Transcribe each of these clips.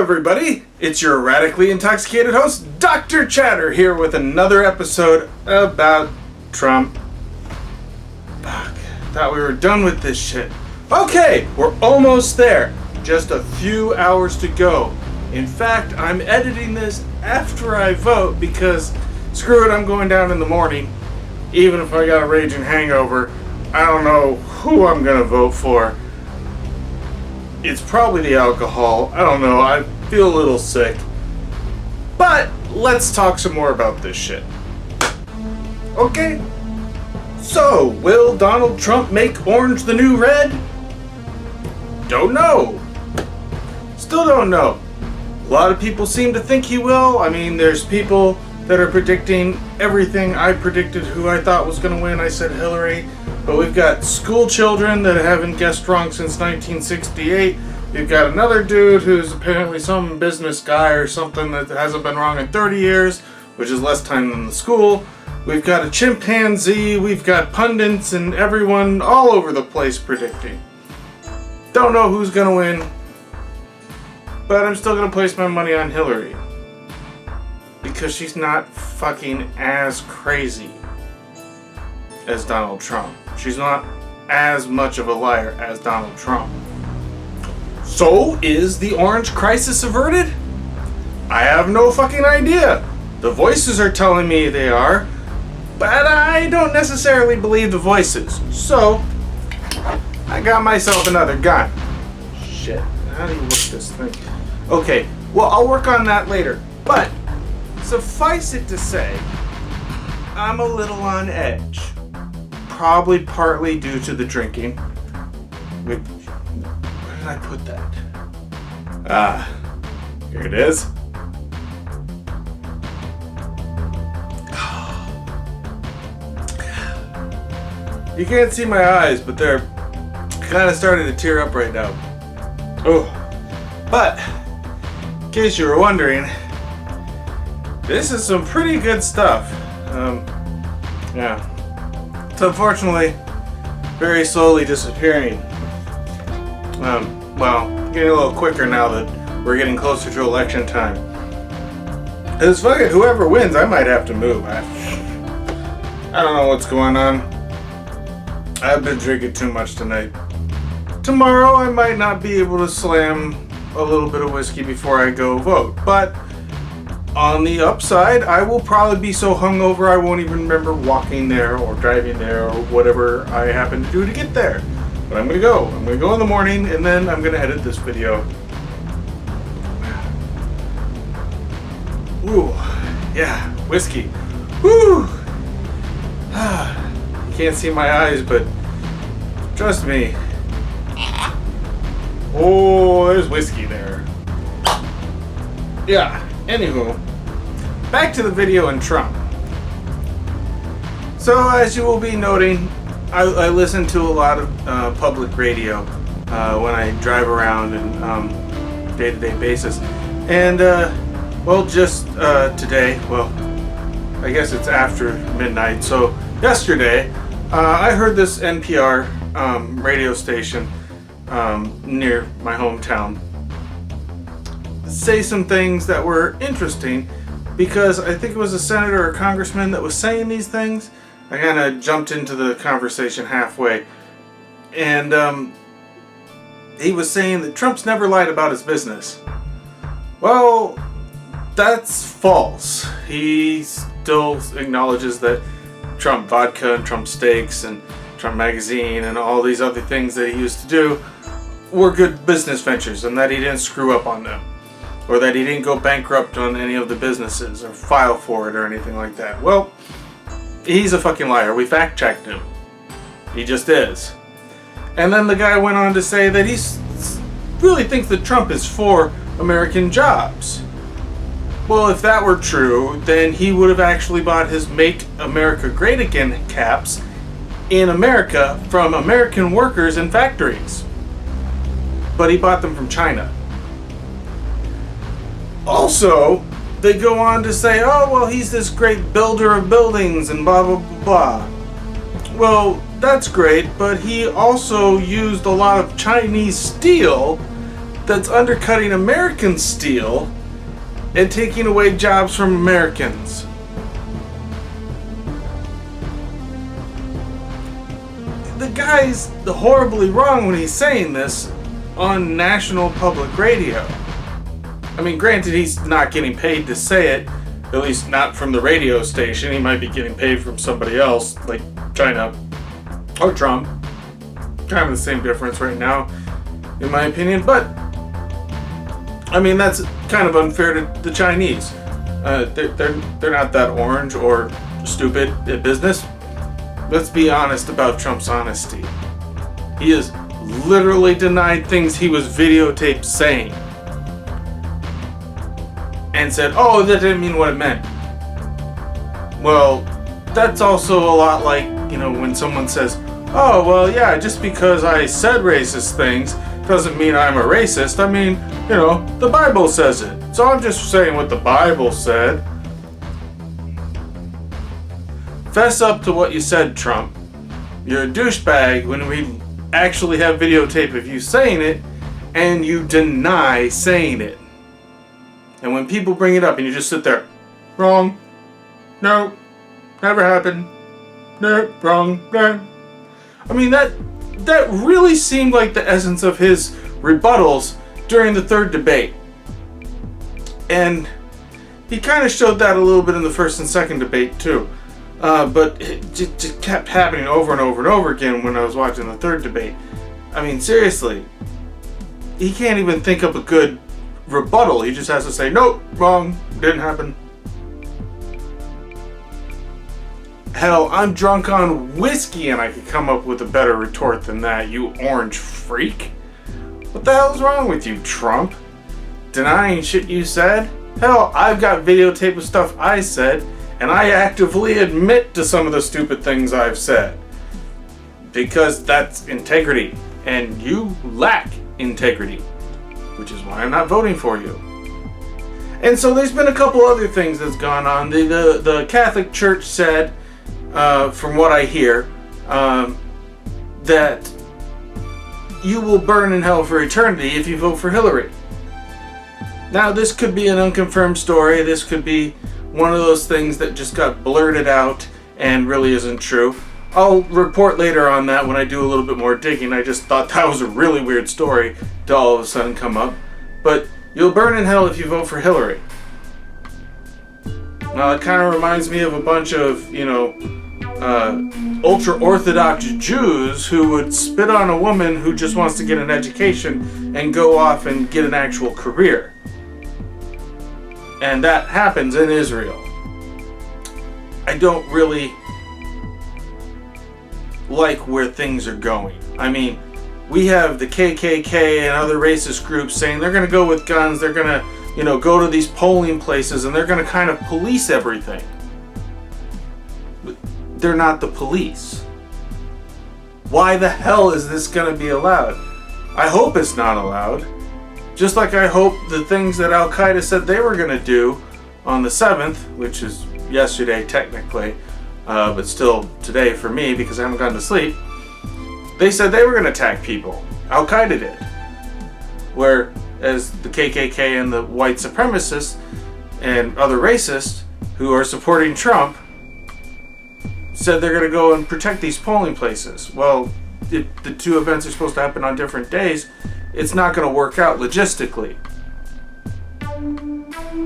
everybody, it's your radically intoxicated host, Dr. Chatter, here with another episode about Trump. Fuck, thought we were done with this shit. Okay, we're almost there. Just a few hours to go. In fact, I'm editing this after I vote because, screw it, I'm going down in the morning. Even if I got a raging hangover, I don't know who I'm gonna vote for. It's probably the alcohol. I don't know. I feel a little sick. But let's talk some more about this shit. Okay. So, will Donald Trump make orange the new red? Don't know. Still don't know. A lot of people seem to think he will. I mean, there's people that are predicting everything I predicted who I thought was going to win. I said Hillary. But we've got school children that haven't guessed wrong since 1968. We've got another dude who's apparently some business guy or something that hasn't been wrong in 30 years, which is less time than the school. We've got a chimpanzee. We've got pundits and everyone all over the place predicting. Don't know who's going to win, but I'm still going to place my money on Hillary. Because she's not fucking as crazy as Donald Trump. She's not as much of a liar as Donald Trump. So, is the orange crisis averted? I have no fucking idea. The voices are telling me they are, but I don't necessarily believe the voices. So, I got myself another gun. Shit, how do you work this thing? Okay, well, I'll work on that later. But, suffice it to say, I'm a little on edge. Probably partly due to the drinking. Wait, where did I put that? Here it is. You can't see my eyes, but they're kind of starting to tear up right now. Oh, but in case you were wondering, this is some pretty good stuff. Yeah. It's unfortunately very slowly disappearing. Well, getting a little quicker now that we're getting closer to election time. It's fucking whoever wins, I might have to move. I don't know what's going on. I've been drinking too much tonight. Tomorrow I might not be able to slam a little bit of whiskey before I go vote, but on the upside, I will probably be so hungover I won't even remember walking there or driving there or whatever I happen to do to get there. But I'm gonna go. I'm gonna go in the morning and then I'm gonna edit this video. Ooh, yeah, whiskey. Woo! You can't see my eyes, but trust me. Oh, there's whiskey there. Yeah. Anywho, back to the video and Trump. So, as you will be noting, I listen to a lot of public radio when I drive around and day-to-day basis. And, well, just today, well, I guess it's after midnight. So, yesterday, I heard this NPR radio station near my hometown say some things that were interesting because I think it was a senator or congressman that was saying these things. I kind of jumped into the conversation halfway, and he was saying that Trump's never lied about his business. Well, that's false. He still acknowledges that Trump Vodka and Trump Steaks and Trump Magazine and all these other things that he used to do were good business ventures and that he didn't screw up on them. Or that he didn't go bankrupt on any of the businesses or file for it or anything like that. Well, he's a fucking liar. We fact-checked him. He just is. And then the guy went on to say that he really thinks that Trump is for American jobs. Well, if that were true, then he would have actually bought his Make America Great Again caps in America from American workers and factories. But he bought them from China. Also, they go on to say, oh, well, he's this great builder of buildings and blah, blah, blah, blah. Well, that's great, but he also used a lot of Chinese steel that's undercutting American steel and taking away jobs from Americans. The guy's horribly wrong when he's saying this on national public radio. I mean, granted, he's not getting paid to say it, at least not from the radio station. He might be getting paid from somebody else, like China or Trump. Kind of the same difference right now, in my opinion. But, I mean, that's kind of unfair to the Chinese. They're not that orange or stupid at business. Let's be honest about Trump's honesty. He has literally denied things he was videotaped saying. And said, oh, that didn't mean what it meant. Well, that's also a lot like, when someone says, oh, well, yeah, just because I said racist things doesn't mean I'm a racist. I mean, the Bible says it. So I'm just saying what the Bible said. Fess up to what you said, Trump. You're a douchebag when we actually have videotape of you saying it, and you deny saying it. And when people bring it up and you just sit there, wrong, no, never happened, no, wrong, no. I mean, that really seemed like the essence of his rebuttals during the third debate. And he kind of showed that a little bit in the first and second debate too. But it just kept happening over and over and over again when I was watching the third debate. I mean, seriously, he can't even think up a good rebuttal. He just has to say, nope, wrong, didn't happen. Hell, I'm drunk on whiskey and I could come up with a better retort than that, you orange freak. What the hell's wrong with you, Trump? Denying shit you said? Hell, I've got videotape of stuff I said, and I actively admit to some of the stupid things I've said. Because that's integrity, and you lack integrity, which is why I'm not voting for you. And so there's been a couple other things that's gone on. The Catholic Church said, from what I hear, that you will burn in hell for eternity if you vote for Hillary. Now, this could be an unconfirmed story. This could be one of those things that just got blurted out and really isn't true. I'll report later on that when I do a little bit more digging. I just thought that was a really weird story to all of a sudden come up. But you'll burn in hell if you vote for Hillary. Now, it kind of reminds me of a bunch of, ultra-Orthodox Jews who would spit on a woman who just wants to get an education and go off and get an actual career. And that happens in Israel. I don't really like where things are going. I mean, we have the KKK and other racist groups saying they're going to go with guns, they're going to, go to these polling places and they're going to kind of police everything. But they're not the police. Why the hell is this going to be allowed? I hope it's not allowed. Just like I hope the things that Al Qaeda said they were going to do on the 7th, which is yesterday technically, but still today for me because I haven't gone to sleep, they said they were going to attack people. Al Qaeda did. Whereas the KKK and the white supremacists and other racists who are supporting Trump said they're going to go and protect these polling places. Well, if the two events are supposed to happen on different days, it's not going to work out logistically.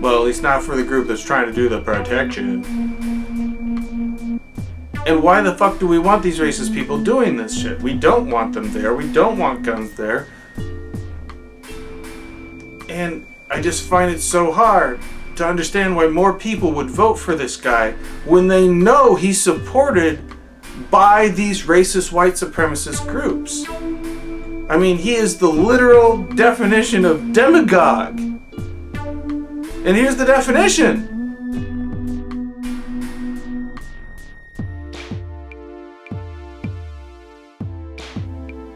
Well, at least not for the group that's trying to do the protection. And why the fuck do we want these racist people doing this shit? We don't want them there. We don't want guns there. And I just find it so hard to understand why more people would vote for this guy when they know he's supported by these racist white supremacist groups. I mean, he is the literal definition of demagogue. And here's the definition.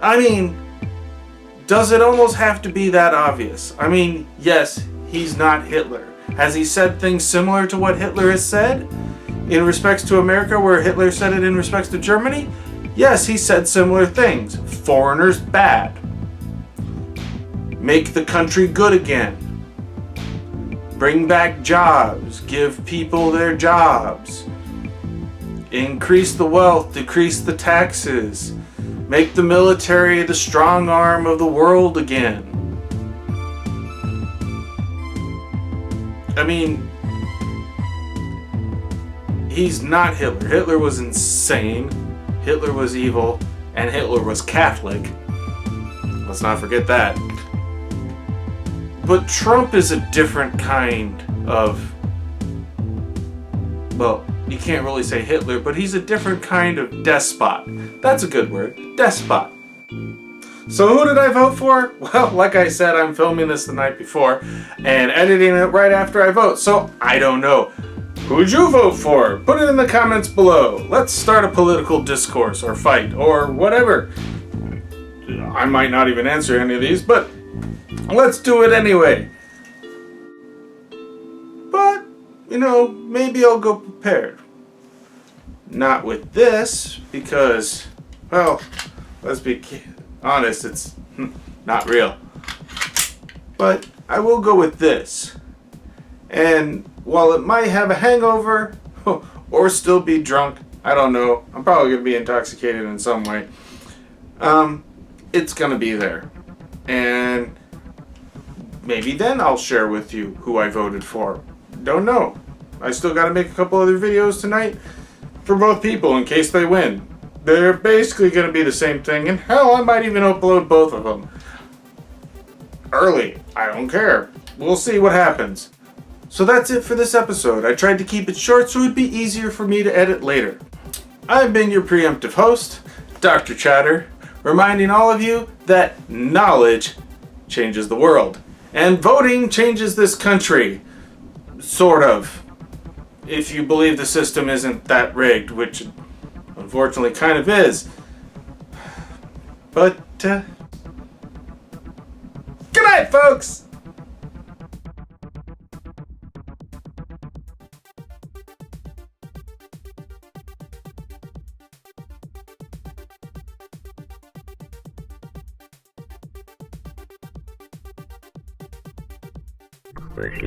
I mean, does it almost have to be that obvious? I mean, yes, he's not Hitler. Has he said things similar to what Hitler has said in respects to America, where Hitler said it in respects to Germany? Yes, he said similar things. Foreigners bad. make the country good again. Bring back jobs, give people their jobs. Increase the wealth, decrease the taxes. Make the military the strong arm of the world again. I mean, he's not Hitler. Hitler was insane. Hitler was evil. And Hitler was Catholic. Let's not forget that. But Trump is a different kind of... Well, you can't really say Hitler, but he's a different kind of despot. That's a good word. Despot. So who did I vote for? Well, like I said, I'm filming this the night before and editing it right after I vote, so I don't know. Who'd you vote for? Put it in the comments below. Let's start a political discourse or fight or whatever. I might not even answer any of these, but let's do it anyway. But, you know, maybe I'll go prepared. Not with this, because, well, let's be honest, it's not real. But I will go with this. And while it might have a hangover, or still be drunk, I don't know. I'm probably going to be intoxicated in some way. It's going to be there. And maybe then I'll share with you who I voted for. Don't know. I still got to make a couple other videos tonight for both people in case they win. They're basically going to be the same thing, and hell, I might even upload both of them early. I don't care. We'll see what happens. So that's it for this episode. I tried to keep it short so it would be easier for me to edit later. I've been your preemptive host, Dr. Chatter, reminding all of you that knowledge changes the world, and voting changes this country. Sort of. If you believe the system isn't that rigged, which it unfortunately kind of is. But, good night, folks! Pretty